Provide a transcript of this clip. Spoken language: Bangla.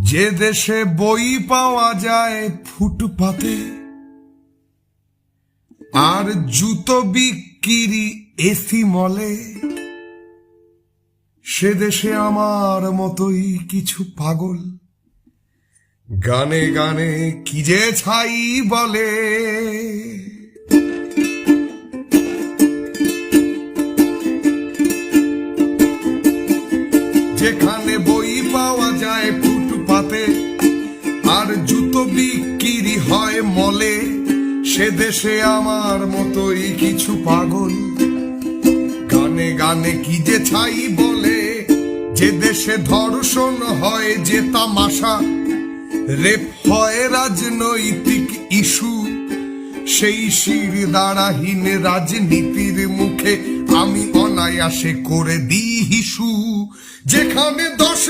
যে দেশে বই পাওয়া যায় ফুটপাতে আর জুতো বিক্রি এসি মলে, সে দেশে আমার মতোই কিছু পাগল গানে গানে কি যে ছাই বলে। যেখানে বই পাওয়া যায় ফুটপাতে আর জুতো বিক্রি হয় মলে, সে দেশে আমার মতোই কিছু পাগল গানে গানে কি যে ছাই বলে। যে দেশে ধর্ষণ হয় যে তামাশা, রেপ হয় রাজনৈতিক ইস্যু, সেই শির দাঁড়াহীন রাজনীতির মুখে আমি অনায়াসে করে দিই হিসু। যেখানে 10